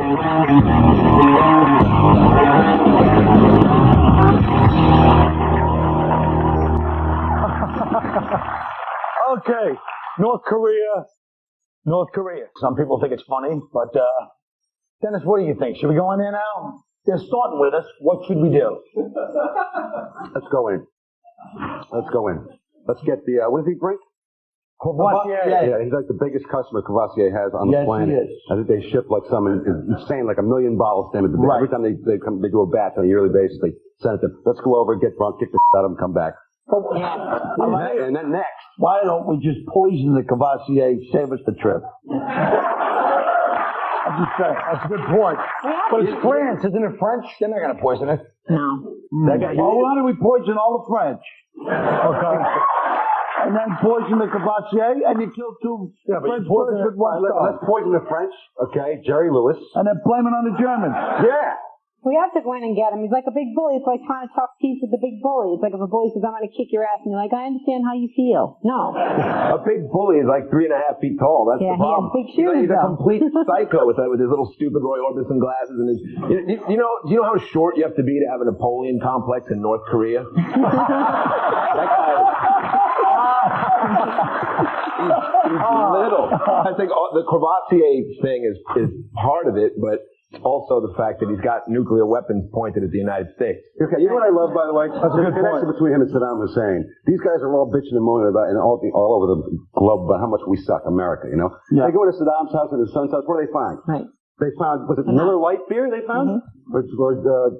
Okay, North Korea. Some people think it's funny, but Dennis, what do you think? Should we go in there now? They're starting with us. What should we do? Let's go in. Let's get the, what does he drink? Courvoisier. Yeah, he's like the biggest customer Courvoisier has on the planet. Yes, he is. I think they ship like some insane, like 1 million bottles to him. Right. Every time they do a batch on a yearly basis, they send it to him. Let's go over, get drunk, kick the shit out of him, come back. And then next. Why don't we just poison the Courvoisier, save us the trip? I'm just saying. That's a good point. But it's France, isn't it French? They're not going to poison it. No. Well, why don't we poison all the French? Okay. And then poison the Courvoisier, and you kill two French birds with one stone. Let's poison the French, okay? Jerry Lewis. And then blame it on the Germans. Yeah. We have to go in and get him. He's like a big bully. It's like trying to talk peace with the big bully. It's like if a bully says, I'm going to kick your ass, and you're like, I understand how you feel. No. A big bully is like 3.5 feet tall. That's the problem. He has big shoes, He's a complete psycho with his little stupid Roy Orbison glasses and his. Do you know how short you have to be to have a Napoleon complex in North Korea? That guy. He's little. I think the Courvoisier thing is part of it, but also the fact that he's got nuclear weapons pointed at the United States. Okay, you know what I love, by the way? That's a good connection between him and Saddam Hussein. These guys are all bitching and moaning about, and all over the globe about how much we suck, America, you know? Yeah. They go to Saddam's house and his son's house. What do they find? Right. They found, was it Miller Lite beer they found? Or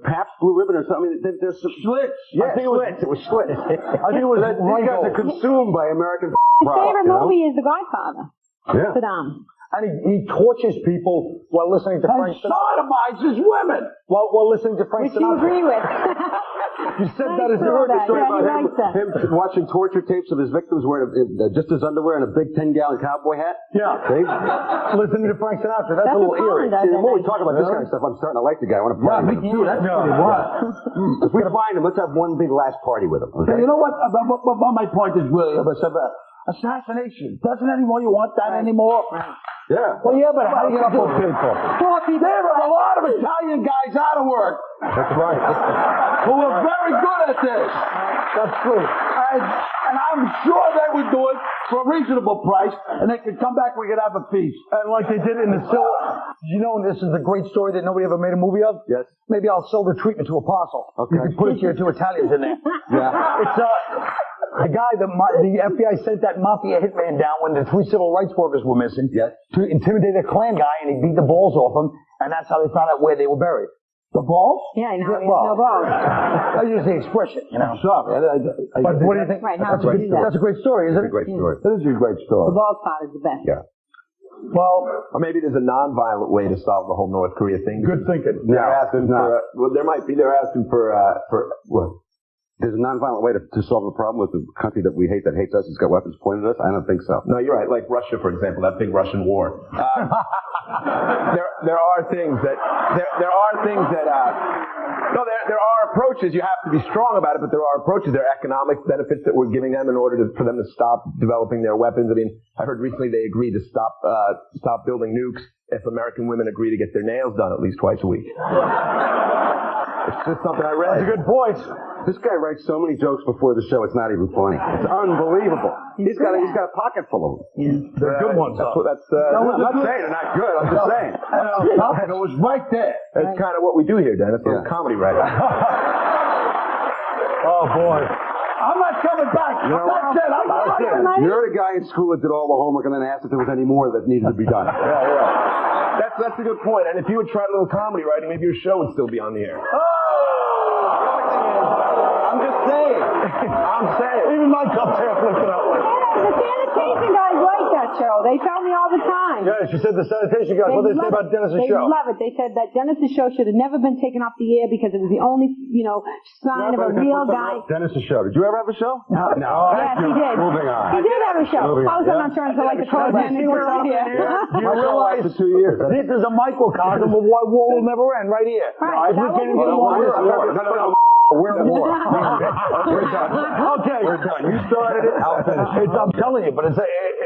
Pabst Blue Ribbon or something? There's some Schlitz. Yeah, it was Schlitz. I think it was these guys are consumed by American His favorite movie is The Godfather. Yeah. Saddam. And he tortures people while listening to Frank Sinatra. Sodomizes women! While listening to Frank Which you Sinatra. agree with. You said that as you heard the story Yeah, about him watching torture tapes of his victims wearing just his underwear and a big 10-gallon cowboy hat? Yeah. See? Listening to Frank Sinatra. That's a little eerie. See, the more we talk about this kind of stuff, I'm starting to like the guy. I want to party with him. Me too, that's pretty wild. If we find him, let's have one big last party with him. Okay? You know what? My point is really assassination. Doesn't anyone want that anymore? Yeah. Well, yeah, but how do you do people? There are a lot of Italian guys out of work. That's right. Who are very good at this. That's true. And I'm sure they would do it for a reasonable price, and they could come back, we could have a feast. And like they did in the you know, this is a great story that nobody ever made a movie of? Yes. Maybe I'll sell the treatment to Apostle. Okay. You can put it to your two Italians in there. Yeah. It's the guy that the FBI sent that mafia hitman down when the 3 civil rights workers were missing. Yes. To intimidate a Klan guy, and he beat the balls off him, and that's how they found out where they were buried. The balls? Yeah, I know. Well, No balls. I use the expression, you know. Sorry. But what do you think? Right, how would you do that? That's a great story, isn't it? That's a great story. That is a great story. The balls part is the best. Yeah. Well, Or maybe there's a non-violent way to solve the whole North Korea thing. good thinking. They're asking for. Well, there might be. They're asking for what? There's a non-violent way to solve the problem with the country that we hate, that hates us, has got weapons pointed at us? I don't think so. No, you're right. Like Russia, for example, that big Russian war. There are things that there are approaches. You have to be strong about it, but there are approaches. There are economic benefits that we're giving them in order for them to stop developing their weapons. I mean, I heard recently they agreed to stop building nukes if American women agree to get their nails done at least twice a week. It's just something I read. That's a good point. This guy writes so many jokes before the show, it's not even funny. It's unbelievable. He's got a pocket full of them. Yeah. They're good ones. I'm not saying they're not good. I'm just saying. It was right there. That's kind of what we do here, Dennis. We're comedy writers. Oh, boy. I'm not coming back. That's it. I'm not coming back. You're the guy in school that did all the homework and then asked if there was any more that needed to be done. Yeah. That's a good point. And if you had tried a little comedy writing, maybe your show would still be on the air. I'm just saying. Even my cup's half lifted up. The sanitation guys like that show. They tell me all the time. Yeah, she said the sanitation guys. What did they say about Dennis' show? They love it. They said that Dennis' show should have never been taken off the air because it was the only, sign of a real guy. Dennis' show. Did you ever have a show? No. Yes, he did. Moving on. He did have a show. I was not sure until like the program. You realize for 2 years. this is a microcosm of why war will never end right here. Right. If we can't get along, No. We're at war. We're done. Okay. We're done. You started it. I'll finish it. I'm telling you, but it's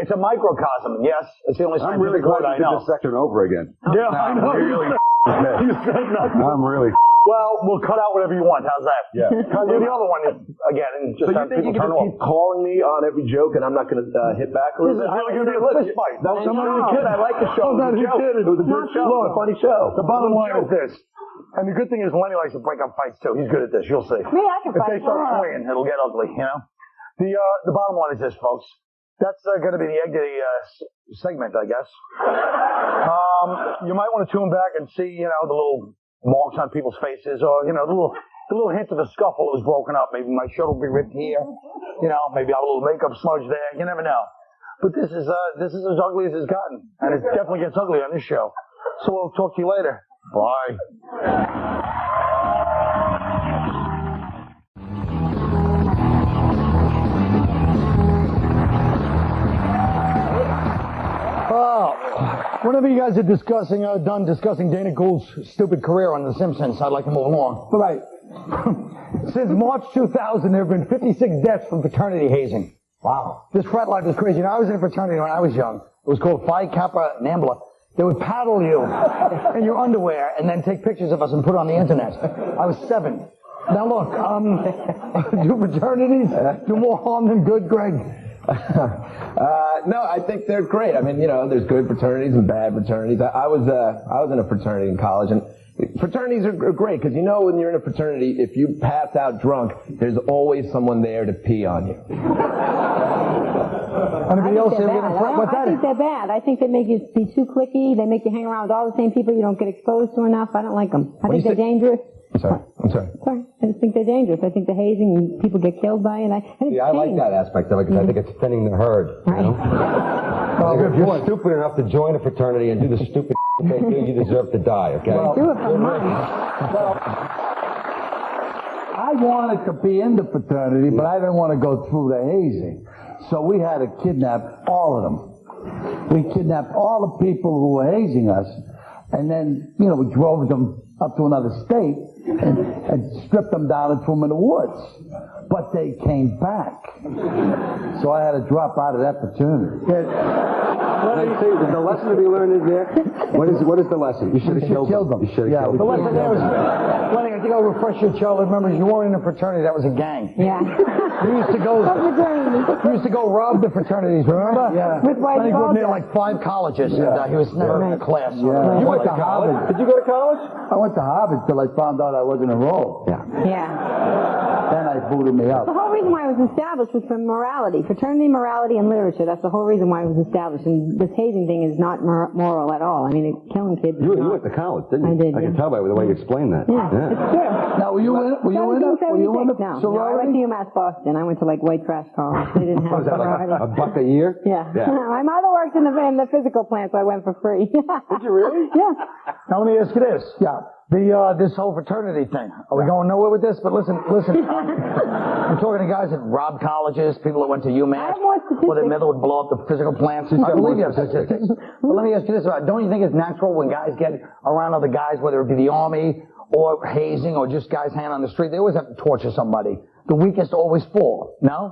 a microcosm. Yes, it's the only I'm really scientific word glad I you did know. this section over again. Yeah, I know. Really You said nothing. I'm really. Well, we'll cut out whatever you want. How's that? Yeah. Do the other one again and just So you have think you people can turn just off. keep calling me on every joke and I'm not going to hit back a This little is bit? really going to be a fist fight. That was really good. I like the show. It was a joke. It was a good show. It was a funny show. The bottom line is this. And the good thing is Lenny likes to break up fights too. He's good at this. You'll see. Me, I can If fight. they start swinging, it'll get ugly, you know? The bottom line is this, folks. That's going to be the edgy segment, I guess. You might want to tune back and see, the little marks on people's faces, or the little hint of a scuffle that was broken up. Maybe my shirt will be ripped here. Maybe I have a little makeup smudge there. You never know. But this is as ugly as it's gotten, and it definitely gets ugly on this show. So we'll talk to you later. Bye. Whenever you guys are done discussing Dana Gould's stupid career on The Simpsons, I'd like to move along. Right. Since March 2000, there have been 56 deaths from fraternity hazing. Wow. This frat life is crazy. Now, I was in a fraternity when I was young. It was called Phi Kappa Nambla. They would paddle you in your underwear and then take pictures of us and put it on the internet. I was 7. Now look, do fraternities do more harm than good, Greg? No, I think they're great. I mean, there's good fraternities and bad fraternities. I was in a fraternity in college, and fraternities are great because when you're in a fraternity, if you pass out drunk, there's always someone there to pee on you. I think they're bad. I think they make you be too cliquey. They make you hang around with all the same people you don't get exposed to enough. I don't like them. I think they're dangerous. I'm sorry. Sorry. I just think they're dangerous. I think the hazing and people get killed by it. I like that aspect of it because I think it's thinning the herd. Right. Well, if you're stupid enough to join a fraternity and do the stupid they do, you deserve to die, okay? Do it for money. Well, I wanted to be in the fraternity, but I didn't want to go through the hazing. So we had to kidnap all of them. We kidnapped all the people who were hazing us, and then, we drove them up to another state and stripped them down and threw them in the woods. But they came back. So I had to drop out of that fraternity. The lesson to be learned is there. What is the lesson? You should have killed them. You should have killed them. The lesson there was, Lenny, I think I'll refresh your childhood memories. You weren't in a fraternity. That was a gang. Yeah. We used to go rob the fraternities, remember? Yeah. With white Lenny grew up near balls. like 5 colleges, and he was never in a class. Yeah. You went to college? Did you go to college? I went to Harvard till I found out I wasn't enrolled. Yeah. Then I booted me up. The whole reason why it was established was for morality. Fraternity, morality, and literature. That's the whole reason why it was established. And this hazing thing is not moral at all. I mean, killing kids is You not. went to college, didn't you? I did, I can tell by the way you explained that. Yeah, it's true. Now, were you in a No, I sorority? went to UMass Boston. I went to white trash college. They didn't have Was that sorority. like a buck a year? Yeah. My mother worked in the physical plant, so I went for free. Did you really? Yeah. Now let me ask you this. Yeah. This whole fraternity thing. Are we going nowhere with this? But listen. I'm talking to guys that robbed colleges, people that went to UMass. I have more statistics. Or that meant they would blow up the physical plants. I believe you have statistics. But let me ask you this. Don't you think it's natural when guys get around other guys, whether it be the army or hazing or just guys hanging on the street, they always have to torture somebody. The weakest always fall. No?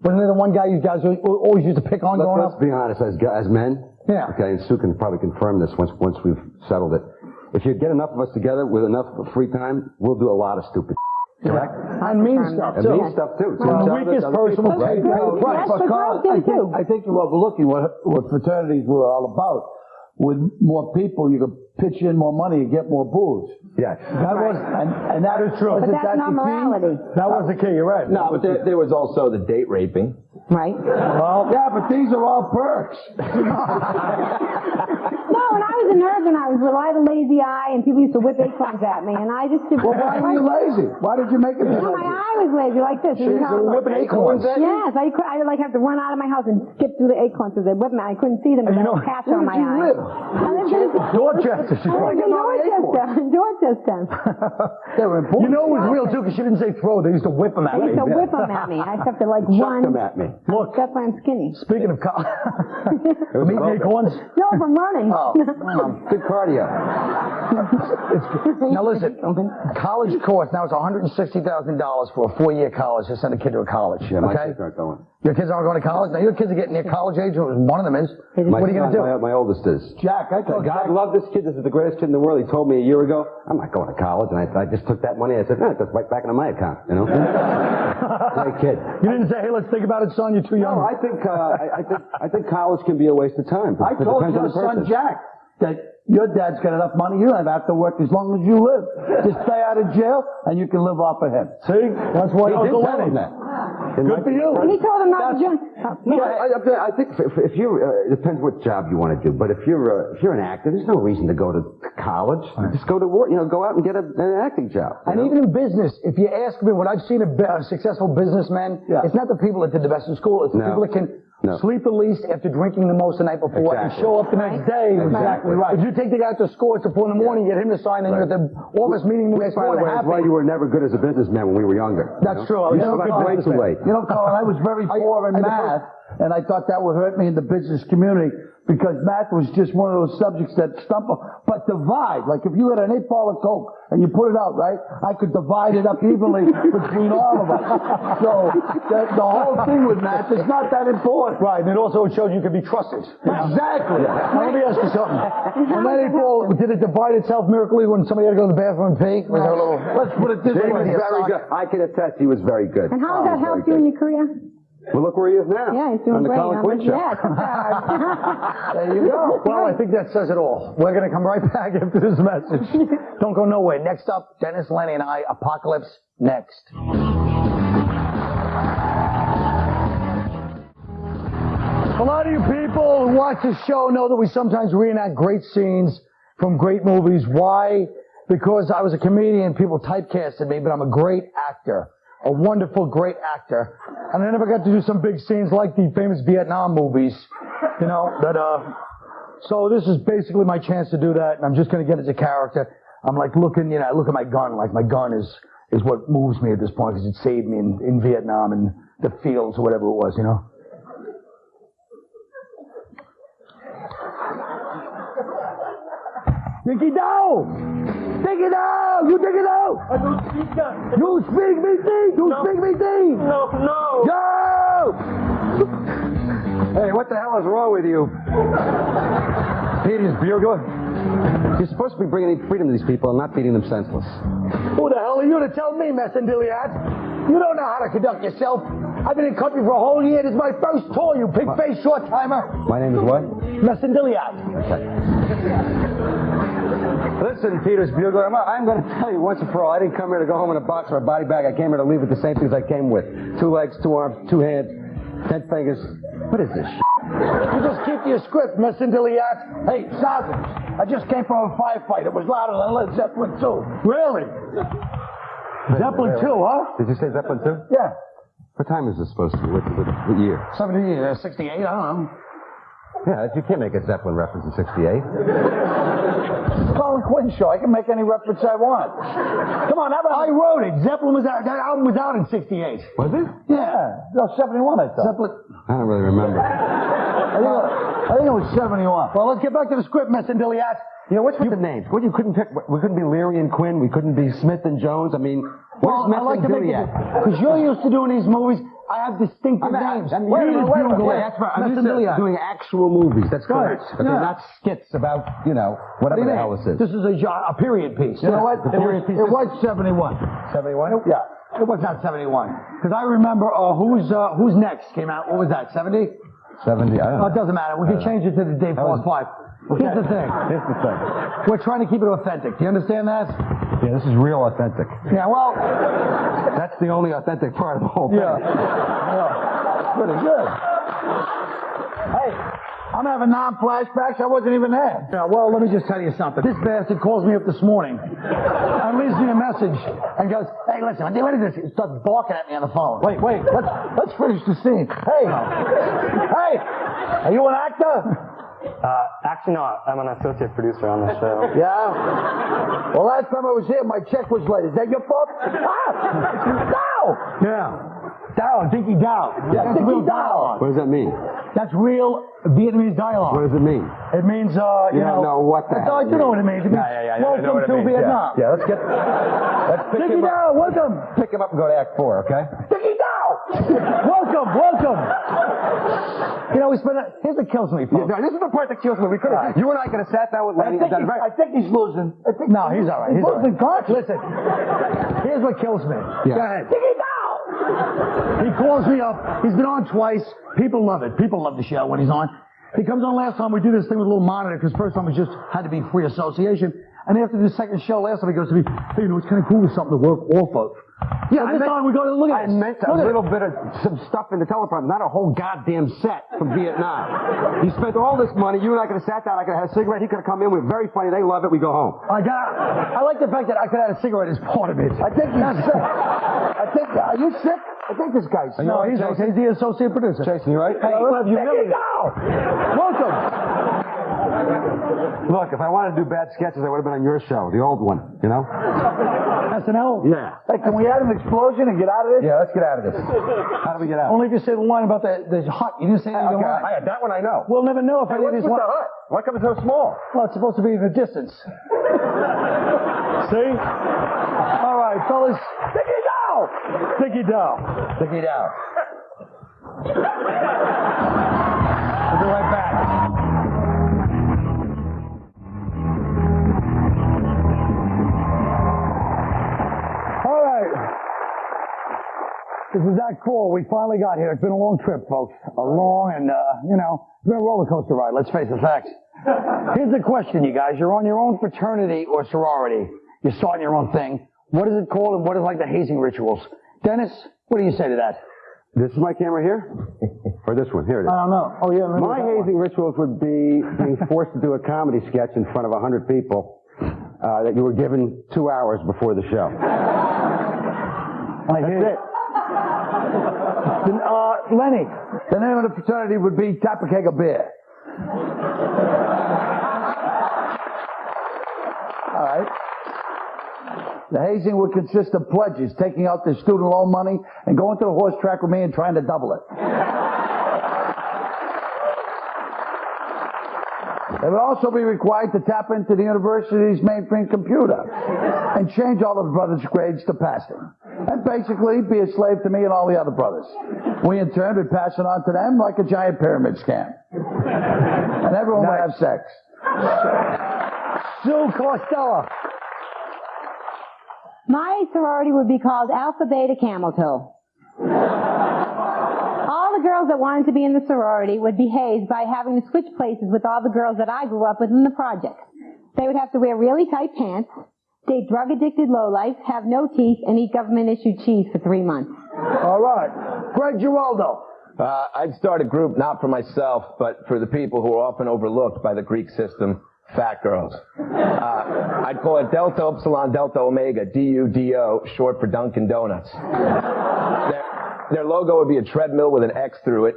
Wasn't there the one guy you guys always used to pick on growing up? Let's be honest, as men. Yeah. Okay, and Sue can probably confirm this once we've settled it. If you get enough of us together with enough free time, we'll do a lot of stupid. Correct? And mean stuff, And too. mean stuff, too. The weakest person will take it. Right, but Carl, I think you're overlooking what fraternities were all about. With more people, you could pitch in more money and get more booze. Yeah. That was, and that is true. But that's not morality. That was the key, you're right. No, but there was also the date raping. Right? Well, yeah, but these are all perks. No, when I was a nerd, when I was a lazy eye, and people used to whip acorns at me, and I just did. Well, why were you lazy? Why did you make it No, my eye was lazy like this. Whipping acorns at you? Yes, I like have to run out of my house and skip through the acorns because they whip me. I couldn't see them because I had a patch on my eye. I lived in Dorchester. I lived in Dorchester. They were important. You know it was real, too, because she didn't say throw. They used to whip them at They me. used to whip them at me. I used to have to run. Chuck them at me. Look, That's why I'm skinny. speaking of meat acorns. No, from running. Oh, Good cardio. Now listen, college course, now it's $160,000 for a 4-year college to send a kid to a college. Yeah, my okay? kids aren't going. Your kids aren't going to college? Now your kids are getting near college age, one of them is. What are you going to do? My oldest is. Jack, I told God love this kid. This is the greatest kid in the world. He told me a year ago, I'm not going to college. And I just took that money. I said, no, it goes right back into my account, you know? Great kid. You didn't say, hey, let's think about it, son. You're too young. No, I think college can be a waste of time. I told your son Jack that your dad's got enough money, you don't have to work as long as you live. Just stay out of jail, and you can live off of him. See? That's why he did tell him that. Good for you. And he told him not to join. I think if you it depends what job you want to do. But if you're an actor, there's no reason to go to college. Just go to work. Go out and get an acting job. And even in business, if you ask me, when I've seen a successful businessman, it's not the people that did the best in school. It's the people that can sleep the least after drinking the most the night before and show up the next day. Exactly right. If you take the guy to school at 4 in the morning, get him to sign, and you're at the office meeting the next morning. That's why you were never good as a businessman when we were younger. That's true. You know, way too late. You know, Colin, I was very poor in math, and I thought that would hurt me in the business community because math was just one of those subjects that stumble. But divide, like if you had an 8-ball of Coke and you put it out, right, I could divide it up evenly between all of us. So the whole thing with math is not that important. Right, and it also showed you could be trusted. Exactly. Now, let me ask you something. When that 8-ball, did it divide itself miraculously when somebody had to go to the bathroom and pee? Was there a little... Let's put it this way. He was very good. I can attest he was very good. And how does that help you in your career? Well, look where he is now. Yeah, he's doing on the great. Colin Quinn show. There you go. Well, I think that says it all. We're going to come right back after this message. Don't go nowhere. Next up, Dennis, Lenny, and I, Apocalypse Next. A lot of you people who watch this show know that we sometimes reenact great scenes from great movies. Why? Because I was a comedian, people typecasted me, but I'm a great actor. A wonderful, great actor. And I never got to do some big scenes like the famous Vietnam movies, you know, so this is basically my chance to do that, and I'm just gonna get into character. I'm like looking, I look at my gun, like my gun is what moves me at this point, because it saved me in Vietnam and the fields or whatever it was, you know. Dig it down! Dig it out! You dig it out! I don't speak that. You speak me thing! You speak me thing! No. Go! Hey, what the hell is wrong with you? Peter's bugler. You're supposed to be bringing freedom to these people and not beating them senseless. Who the hell are you to tell me, Messendiliat? You don't know how to conduct yourself. I've been in country for a whole year. This is my first tour, you pig-faced short-timer. My name is what? Messendiliat. Okay. Listen, Peter's bugler, I'm going to tell you once and for all, I didn't come here to go home in a box or a body bag. I came here to leave with the same things I came with. 2 legs, 2 arms, 2 hands, 10 fingers. What is this shit? You just keep to your script, Messendiliat. Hey, Sergeant, I just came from a firefight. It was louder than Led Zeppelin 2. Really? Zeppelin 2, huh? Did you say Zeppelin 2? Yeah. What time is this supposed to be? What year? 68, I don't know. Yeah, you can't make a Zeppelin reference in 68. Colin Quinn show. I can make any reference I want. Come on, I wrote it. Zeppelin was out. That album was out in 68. Was it? Yeah. No, 71, I thought. Zeppelin. I don't really remember. I think it was 71. Well, let's get back to the script, Messendiliat. You know, what's with the names? What, you couldn't pick, we couldn't be Leary and Quinn, we couldn't be Smith and Jones. I mean, well, I like to make it, because you're used to doing these movies. I have distinctive names. Wait a minute. That's right. I'm used to doing actual movies. That's correct. But they're not skits about, whatever the hell this is. This is a period piece. You know what? The period piece. It was 71. 71? Yeah. It was not 71. Because I remember Who's Next came out. What was that, 70? 70, I don't know. Oh, it doesn't matter. We can change it to the day 4 and 5. Here's the thing. We're trying to keep it authentic. Do you understand that? Yeah, this is real authentic. Yeah, well... That's the only authentic part of the whole thing. Yeah. Pretty good. Hey, I'm having non-flashbacks. I wasn't even there. Yeah, well, let me just tell you something. This bastard calls me up this morning and leaves me a message and goes, hey, listen, what is this? He starts barking at me on the phone. Wait, let's finish the scene. Hey, are you an actor? Actually, no. I'm an associate producer on the show. Yeah? Well, last time I was here, my check was late. Is that your fault? Ah! No! Yeah. Dao, Dinky Dao. Yeah, that's real dialogue. What does that mean? That's real Vietnamese dialogue. What does it mean? It means, You don't know what the hell I do know what it means. It means welcome to Vietnam. Yeah, let's pick Dinky him up. Dao, welcome. Pick him up and go to Act 4, okay? Dinky Dao! welcome. You know, here's what kills me, folks. Yeah, this is the part that kills me. You and I could have sat down with Lenny and done very... I think he's losing. No, he's all right. He's losing conscience. Listen, here's what kills me. Yeah. Go ahead. Dinky Dao! He calls me up. He's been on twice. People love it. People love the show when he's on. He comes on last time. We do this thing with a little monitor because first time it just had to be free association. And after the second show last time, he goes to me, hey, you know, it's kind of cool with something to work off of. Yeah, so this time we go to look at it. I meant a little bit of some stuff in the teleprompter, not a whole goddamn set from Vietnam. He spent all this money. You and I could have sat down. I could have had a cigarette. He could have come in. We're very funny. They love it. We go home. I like the fact that I could have had a cigarette as part of it. I think he's sick. Are you sick? I think this guy's sick. No, he's okay. He's the associate producer. Jason, you right? Hey, I love you. Welcome. Look, if I wanted to do bad sketches, I would have been on your show, the old one, you know? SNL? Yeah. Hey, can we add an explosion and get out of this? Yeah, let's get out of this. How do we get out? Only if you say the line about the hut. You didn't say anything about it. That one I know. We'll never know if any of these what's with the hut? Why come it's so small? Well, it's supposed to be in the distance. See? All right, fellas. Dinky Dao! Dinky Dao. Dinky Dao. We'll be right back. All right. This is that cool. We finally got here. It's been a long trip, folks. A long and, it's been a roller coaster ride. Let's face the facts. Here's the question, you guys. You're on your own fraternity or sorority. You're starting your own thing. What is it called and what is like the hazing rituals? Dennis, what do you say to that? This is my camera here? Or this one? Here it is. I don't know. Oh, yeah. My hazing rituals would be being forced to do a comedy sketch in front of 100 people that you were given 2 hours before the show. That's it. Lenny, the name of the fraternity would be Tap a Keg of Beer. All right. The hazing would consist of pledges, taking out their student loan money and going to the horse track with me and trying to double it. They would also be required to tap into the university's mainframe computer and change all of the brothers' grades to passing. And basically be a slave to me and all the other brothers. We in turn would pass it on to them like a giant pyramid scam. And everyone would have sex. Sue Costello. My sorority would be called Alpha Beta Camel Toe. All the girls that wanted to be in the sorority would be hazed by having to switch places with all the girls that I grew up with in the project. They would have to wear really tight pants, date drug-addicted lowlifes, have no teeth, and eat government-issued cheese for 3 months. All right. Greg Giraldo. I'd start a group not for myself, but for the people who are often overlooked by the Greek system, fat girls. I'd call it Delta Upsilon Delta Omega, DUDO, short for Dunkin' Donuts. Their logo would be a treadmill with an X through it.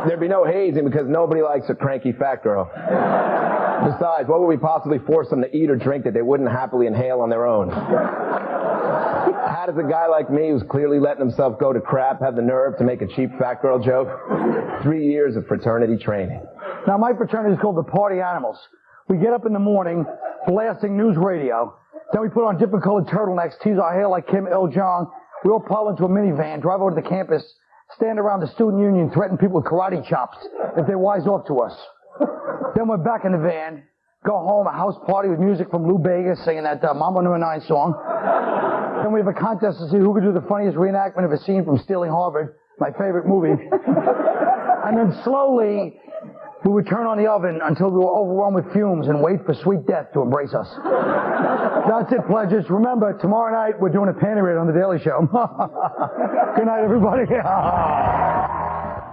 There'd be no hazing because nobody likes a cranky fat girl. Besides, what would we possibly force them to eat or drink that they wouldn't happily inhale on their own? How does a guy like me, who's clearly letting himself go to crap, have the nerve to make a cheap fat girl joke? 3 years of fraternity training. Now, my fraternity is called the Party Animals. We get up in the morning, blasting news radio. Then we put on different colored turtlenecks, tease our hair like Kim Il-jong. We all pile into a minivan, drive over to the campus, stand around the student union, threaten people with karate chops if they wise off to us. Then we're back in the van, go home, a house party with music from Lou Bega singing that Mambo No. 9 song. Then we have a contest to see who could do the funniest reenactment of a scene from Stealing Harvard, my favorite movie. And then slowly, we would turn on the oven until we were overwhelmed with fumes and wait for sweet death to embrace us. That's it, pledges. Remember, tomorrow night we're doing a panty raid on The Daily Show. Good night, everybody.